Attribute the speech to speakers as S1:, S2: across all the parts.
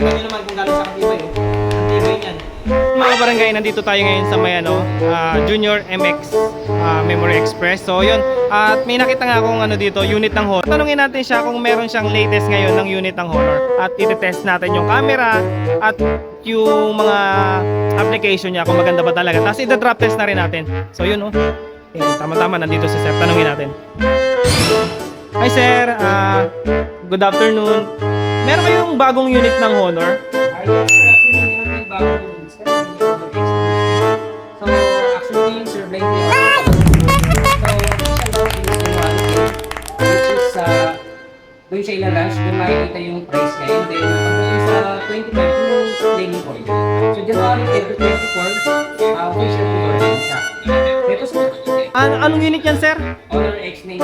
S1: Tingnan nyo naman kung gano'n siya katibay, oh. Ang tibay niyan. Mga barangay, nandito tayo ngayon sa may Junior MX Memory Express. So yun, at may nakita nga akong dito, unit ng Honor. Tanungin natin siya kung meron siyang latest ngayon ng unit ng Honor. At itetest natin yung camera at yung mga application niya kung maganda ba talaga. Tapos ida-drop test na rin natin. So yun, oh. Yan, tama-tama, nandito si Sir. Tanungin natin. Hi Sir, good afternoon. Meron kayong bagong unit ng Honor?
S2: Yes, sir. Actually, meron tayong bagong units kasi yung Honor X. So, actually, yung survey niya. So, official launch is January 8, which is, doon siya ilalunch, doon makikita yung price niya. And then, pagdating sa 25, yung claiming oil. So, January 8 to 24, official order siya. Ito sa
S1: Anong unit yan, Sir?
S2: Honor X95.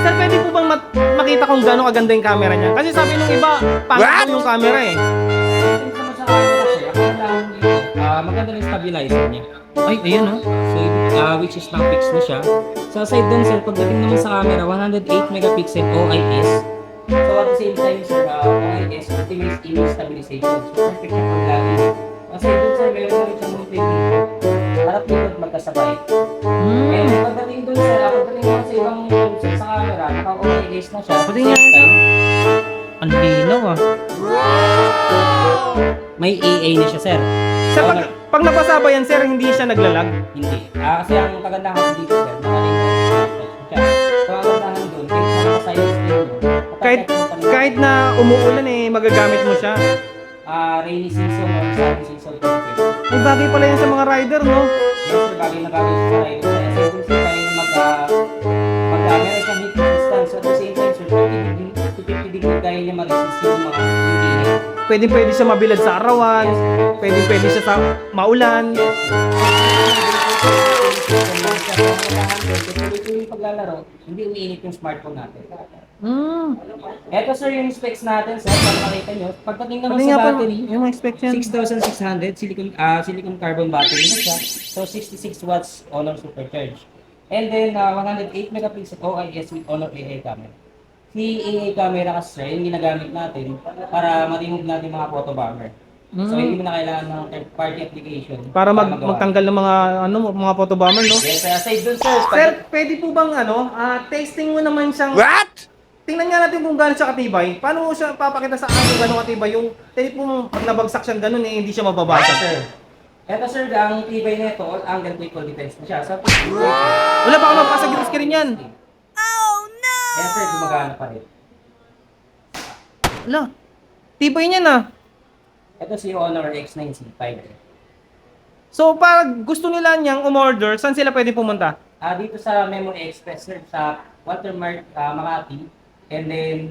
S1: Sir, pwede po bang makita kung gaano kaganda yung camera niya? Kasi sabi nung iba, pangit yung camera eh.
S2: Since naman sa camera siya, akala lang dito, maganda rin stabilizer niya.
S1: Ay, ayan oh.
S2: So, which is fixed na siya. Sa side doon, sir, pagdating naman sa camera, 108 megapixel OIS. So, at the same time, sir, OIS, Ultimate Image Stabilization. So, perfect siya pag lagi. Kasi doon, sir, meron na rin siyang multimeter. Harap likod magkasabay. And pagdating doon, sir, pagdating naman sa ibang sir, sa camera, naka-OIS na siya.
S1: Pati nga, sir. Ang linaw ah.
S2: May AA na siya, sir.
S1: Sir, pag nabasa ba yan, Sir, hindi siya naglalag?
S2: Hindi. Kasi ang kagandahan dito, sir, naka-ring siya. So, ang kagandahan doon, kahit na naka-silent screen mo,
S1: Kahit na umuulan eh, magagamit mo siya.
S2: Rainy season or sunny season, pwede.
S1: Ay, bagay pala yan sa mga rider, no?
S2: Yes, sir, bagay na bagay siya sa rider. Kasi kung sir tayo meron siyang heat resistance. So, at the same time, sir, 50 degree kaya niya mag-resist yung mga init.
S1: Pwede siya mabilad sa arawan. Pwede siya sa maulan.
S2: Tuloy-tuloy paglalaro, hindi umiinit yung smartphone natin.
S1: Eto
S2: Ito sir yung specs natin sir, para makita nyo. Pagdating naman sa battery,
S1: yung mga specs yan.
S2: 6,600 silicon carbon battery na siya. So 66 watts Honor Supercharge. And then 108 megapixel OIS with Honor AA camera. Si AA camera kasi sir, yung ginagamit natin para ma-remove natin mga photo bomber. So hindi mo na kailangan ng third party application.
S1: Para
S2: magawa.
S1: magtanggal ng mga photo bomber, no?
S2: Yes, sir. Aside dun sir.
S1: Sir, pwede po bang tasting mo naman siyang...
S3: What?
S1: Tingnan nga natin kung gaano siya katibay. Paano mo siya papakita sa akin kung gaano katibay? Yung pwede po pag nabagsak siyang ganun eh, hindi siya mababasa.
S2: Sir. Ito sir, ang tibay nito, all angle equal defense na siya. So,
S1: Wala pa ako mapasag yung screen yan.
S2: yes sir, gumagana pa rin.
S1: Wala. Tibay niya na.
S2: Ito si Honor X9C5.
S1: So, pag gusto nila niyang umorder, saan sila pwede pumunta?
S2: Dito sa Memory Express sir, sa Watermark Makati, and then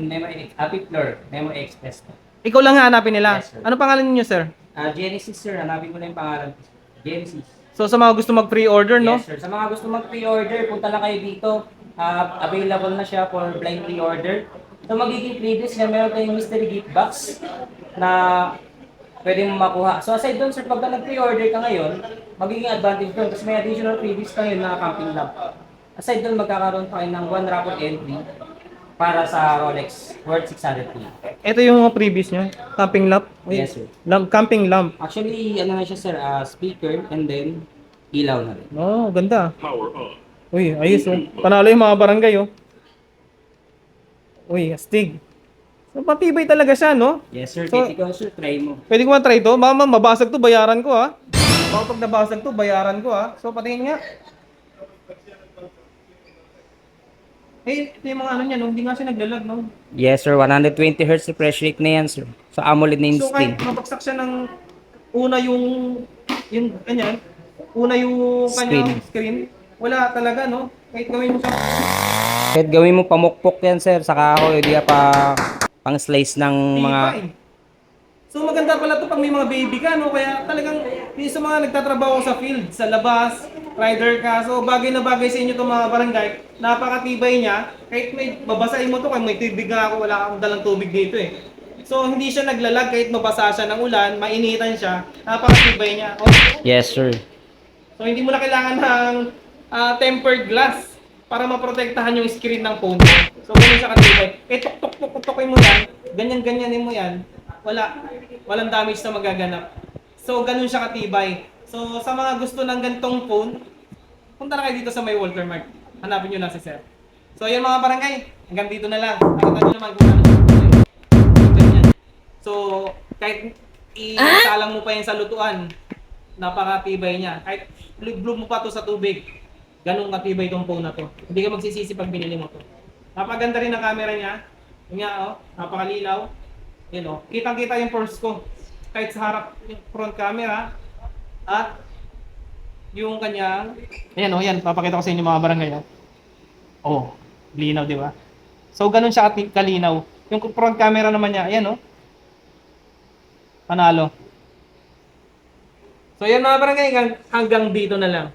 S2: Fifth floor, Memory Express.
S1: Ikaw lang hanapin nila.
S2: Yes, sir.
S1: Ano pangalan niyo, sir?
S2: Genesis sir, hanapin ko na yung pangalan. Genesis.
S1: So, sa mga gusto mag-pre-order, no?
S2: Yes sir, sa mga gusto mag-pre-order, punta lang kayo dito. Available na siya for blind pre-order. So magiging previous niya, meron tayong mystery gift box na pwede mo makuha. So aside doon sir, pagka nag-pre-order ka ngayon, magiging advantage doon kasi may additional previous kayo na camping lamp. Aside doon, magkakaroon pa kayo ng 1 raffle entry para sa Rolex worth 600k.
S1: Ito yung mga previous niya. Camping lamp.
S2: Yes sir.
S1: Camping lamp.
S2: Actually, ano na siya sir, speaker and then ilaw na rin.
S1: Oh, ganda. Uy, ayos oh. Panalo yung mga barangay oh. Uy, astig. So, matibay talaga siya, no?
S2: Yes sir,
S1: So,
S2: so, ikaw sir, try mo.
S1: Pwede ko ma-try to? Mama, mabasag to, bayaran ko ha. Baka pag nabasag to, bayaran ko ha. So, patingin nga. Eh, ito yung mga ano niya, no? Hindi nga siya naglalag, no?
S2: Yes sir, 120 Hz refresh rate na yan sir. So AMOLED na yung
S1: So,
S2: screen.
S1: kahit mabagsak siya ng una yung kanyan, una yung kanyang screen, wala talaga, no? Kahit gawin mo siya.
S2: Kahit gawin mo pamukpok yan sir, saka ako, hindi pa pang slice ng mga...
S1: Tibay. So maganda pala to pag may mga baby ka, no? Kaya talagang yung sa mga nagtatrabaho sa field, sa labas, rider ka. So bagay na bagay sa inyo itong mga barangay. Napakatibay niya. Kahit may babasahin mo to, kahit may tubig nga ako, wala akong dalang tubig dito eh. So hindi siya naglalag kahit mabasa siya ng ulan, mainitan siya. Napakatibay niya. Okay.
S2: Yes sir.
S1: So hindi mo na kailangan ng tempered glass para maprotektahan yung screen ng phone mo. So ganun siya katibay. Eh tuk-tuk-tuk-tukin mo yan, ganyan-ganyanin mo yan. walang damage na magaganap. So, ganun siya katibay. So, sa mga gusto ng ganitong phone, punta na kayo dito sa may Walter Mart. Hanapin nyo lang si Sir. So, yun mga barangay. Hanggang dito na lang. Nakita nyo naman kung ano. Ganyan. So, kahit isalang mo pa yan sa lutuan, napakatibay niya. Kahit bloom mo pa to sa tubig, ganun katibay itong phone na to. Hindi ka magsisisi pag binili mo to. Napaganda rin ang camera niya. Yun nga, oh, napakalinaw. Yun, oh. Kitang-kita yung pores ko. Kahit sa harap yung front camera at yung kanyang, ayan, oh, yan, papakita ko sa inyo mga barangay. Oh, linaw, di ba? So, ganun siya kalinaw. Yung front camera naman niya, ayan, oh. Panalo. So, yan mga barangay, hanggang dito na lang.